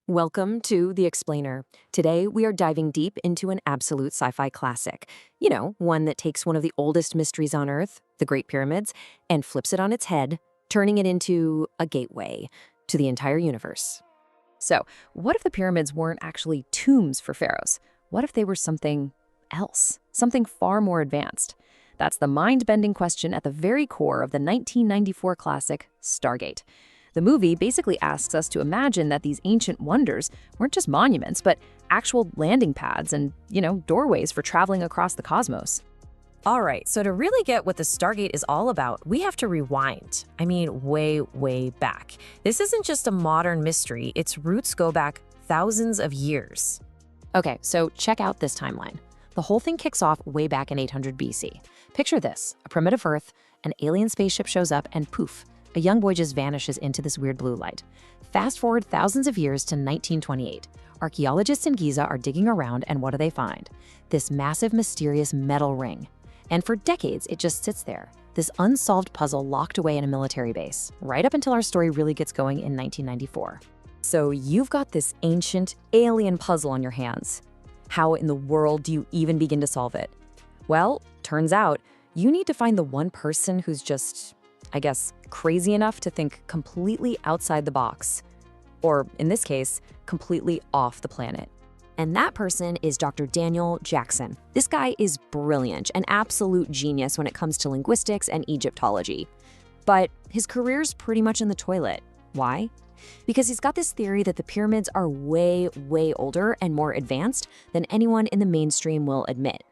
Welcome to The Explainer. Today, we are diving deep into an absolute sci-fi classic. You know, one that takes one of the oldest mysteries on Earth, the Great Pyramids, and flips it on its head, turning it into a gateway to the entire universe. So, what if the pyramids weren't actually tombs for pharaohs? What if they were something else, something far more advanced? That's the mind-bending question at the very core of the 1994 classic, Stargate. The movie basically asks us to imagine that these ancient wonders weren't just monuments, but actual landing pads and, doorways for traveling across the cosmos. All right, so to really get what the Stargate is all about, we have to rewind. I mean, way, way back. This isn't just a modern mystery, its roots go back thousands of years. Okay, so check out this timeline. The whole thing kicks off way back in 800 BC. Picture this, a primitive Earth, an alien spaceship shows up and poof, a young boy just vanishes into this weird blue light. Fast forward thousands of years to 1928. Archaeologists in Giza are digging around, and what do they find? This massive, mysterious metal ring. And for decades, it just sits there, this unsolved puzzle locked away in a military base, right up until our story really gets going in 1994. So you've got this ancient alien puzzle on your hands. How in the world do you even begin to solve it? Well, turns out you need to find the one person who's just, crazy enough to think completely outside the box. Or, in this case, completely off the planet. And that person is Dr. Daniel Jackson. This guy is brilliant, an absolute genius when it comes to linguistics and Egyptology. But his career's pretty much in the toilet. Why? Because he's got this theory that the pyramids are way, way older and more advanced than anyone in the mainstream will admit.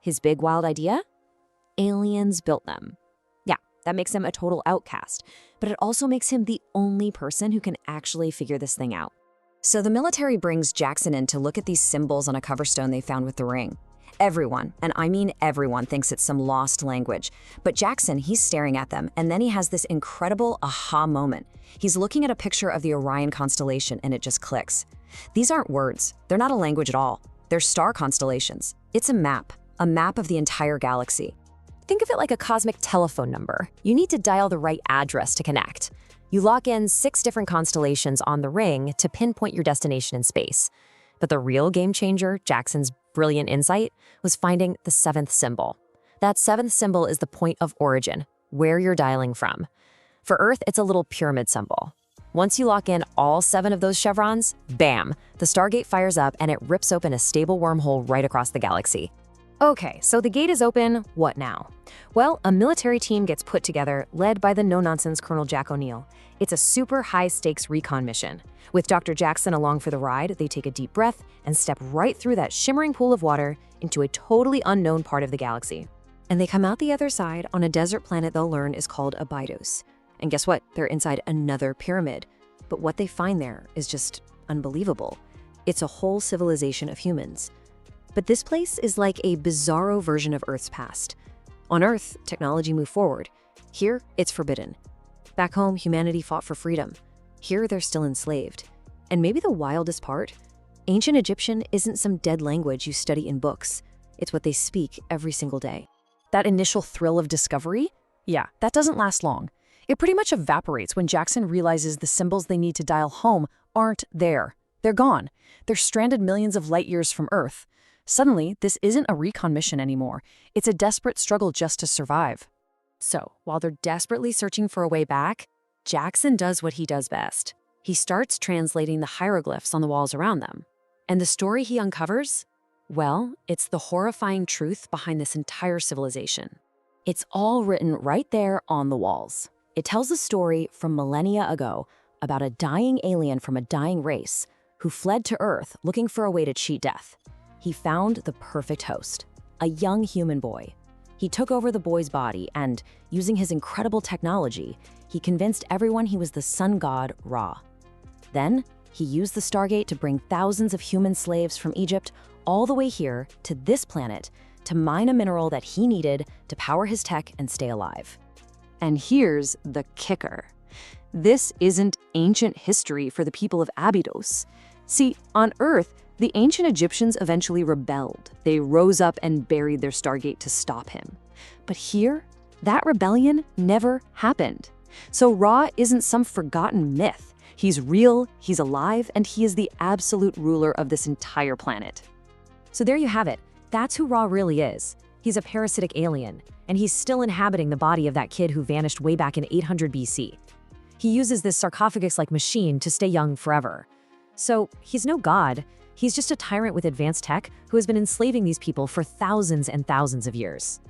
His big wild idea? Aliens built them. That makes him a total outcast, but it also makes him the only person who can actually figure this thing out. So the military brings Jackson in to look at these symbols on a cover stone they found with the ring. Everyone, and I mean everyone, thinks it's some lost language. But Jackson, he's staring at them, and then he has this incredible aha moment. He's looking at a picture of the Orion constellation, and it just clicks. These aren't words. They're not a language at all. They're star constellations. It's a map of the entire galaxy. Think of it like a cosmic telephone number. You need to dial the right address to connect. You lock in 6 different constellations on the ring to pinpoint your destination in space. But the real game changer, Jackson's brilliant insight, was finding the 7th symbol. That 7th symbol is the point of origin, where you're dialing from. For Earth, it's a little pyramid symbol. Once you lock in all 7 of those chevrons, bam, the Stargate fires up and it rips open a stable wormhole right across the galaxy. Okay, so the gate is open, what now? Well, a military team gets put together, led by the no-nonsense Colonel Jack O'Neill. It's a super high-stakes recon mission. With Dr. Jackson along for the ride, they take a deep breath and step right through that shimmering pool of water into a totally unknown part of the galaxy. And they come out the other side on a desert planet they'll learn is called Abydos. And guess what? They're inside another pyramid. But what they find there is just unbelievable. It's a whole civilization of humans. But this place is like a bizarro version of Earth's past. On Earth, technology moved forward. Here, it's forbidden. Back home, humanity fought for freedom. Here, they're still enslaved. And maybe the wildest part? Ancient Egyptian isn't some dead language you study in books. It's what they speak every single day. That initial thrill of discovery? Yeah, that doesn't last long. It pretty much evaporates when Jackson realizes the symbols they need to dial home aren't there. They're gone. They're stranded millions of light years from Earth. Suddenly, this isn't a recon mission anymore. It's a desperate struggle just to survive. So, while they're desperately searching for a way back, Jackson does what he does best. He starts translating the hieroglyphs on the walls around them. And the story he uncovers? Well, it's the horrifying truth behind this entire civilization. It's all written right there on the walls. It tells a story from millennia ago about a dying alien from a dying race who fled to Earth looking for a way to cheat death. He found the perfect host, a young human boy. He took over the boy's body and, using his incredible technology, he convinced everyone he was the sun god Ra. Then, he used the Stargate to bring thousands of human slaves from Egypt all the way here to this planet to mine a mineral that he needed to power his tech and stay alive. And here's the kicker. This isn't ancient history for the people of Abydos. See, on Earth, the ancient Egyptians eventually rebelled. They rose up and buried their Stargate to stop him. But here, that rebellion never happened. So Ra isn't some forgotten myth. He's real, he's alive, and he is the absolute ruler of this entire planet. So there you have it. That's who Ra really is. He's a parasitic alien, and he's still inhabiting the body of that kid who vanished way back in 800 BC. He uses this sarcophagus-like machine to stay young forever. So he's no god. He's just a tyrant with advanced tech who has been enslaving these people for thousands and thousands of years.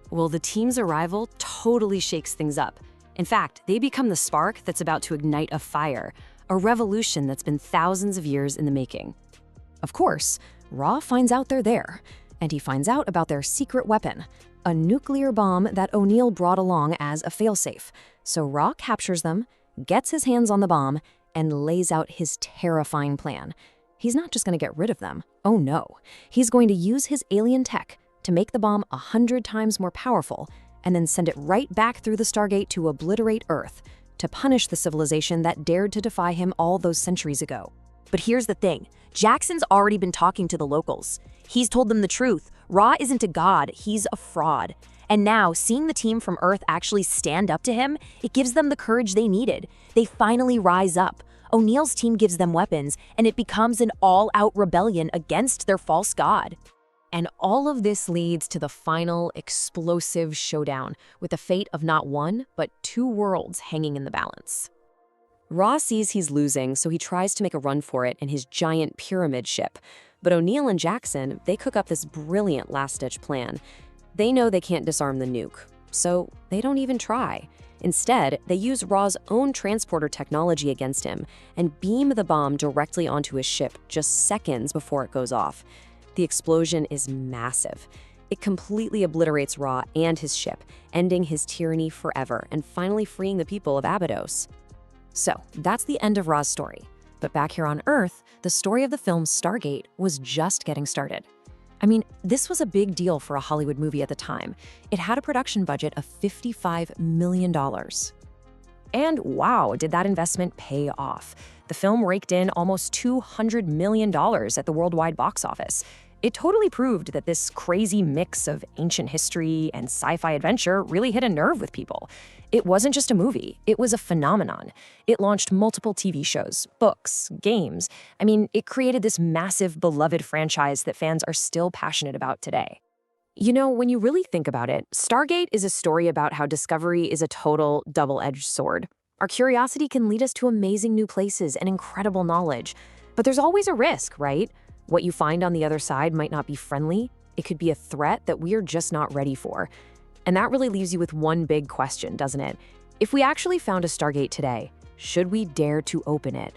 Well, the team's arrival totally shakes things up. In fact, they become the spark that's about to ignite a fire, a revolution that's been thousands of years in the making. Of course, Ra finds out they're there, and he finds out about their secret weapon, a nuclear bomb that O'Neill brought along as a failsafe. So Ra captures them, gets his hands on the bomb, and lays out his terrifying plan. He's not just going to get rid of them. Oh no. He's going to use his alien tech to make the bomb 100 times more powerful and then send it right back through the Stargate to obliterate Earth, to punish the civilization that dared to defy him all those centuries ago. But here's the thing. Jackson's already been talking to the locals. He's told them the truth. Ra isn't a god, he's a fraud. And now, seeing the team from Earth actually stand up to him, it gives them the courage they needed. They finally rise up. O'Neill's team gives them weapons, and it becomes an all-out rebellion against their false god. And all of this leads to the final explosive showdown, with the fate of not one, but 2 worlds hanging in the balance. Ra sees he's losing, so he tries to make a run for it in his giant pyramid ship. But O'Neill and Jackson, they cook up this brilliant last-ditch plan. They know they can't disarm the nuke, so they don't even try. Instead, they use Ra's own transporter technology against him and beam the bomb directly onto his ship just seconds before it goes off. The explosion is massive. It completely obliterates Ra and his ship, ending his tyranny forever and finally freeing the people of Abydos. So, that's the end of Ra's story. But back here on Earth, the story of the film Stargate was just getting started. I mean, this was a big deal for a Hollywood movie at the time. It had a production budget of $55 million. And wow, did that investment pay off. The film raked in almost $200 million at the worldwide box office. It totally proved that this crazy mix of ancient history and sci-fi adventure really hit a nerve with people. It wasn't just a movie, it was a phenomenon. It launched multiple TV shows, books, games. I mean, it created this massive, beloved franchise that fans are still passionate about today. You know, when you really think about it, Stargate is a story about how discovery is a total double-edged sword. Our curiosity can lead us to amazing new places and incredible knowledge. But there's always a risk, right? What you find on the other side might not be friendly. It could be a threat that we're just not ready for. And that really leaves you with one big question, doesn't it? If we actually found a Stargate today, should we dare to open it?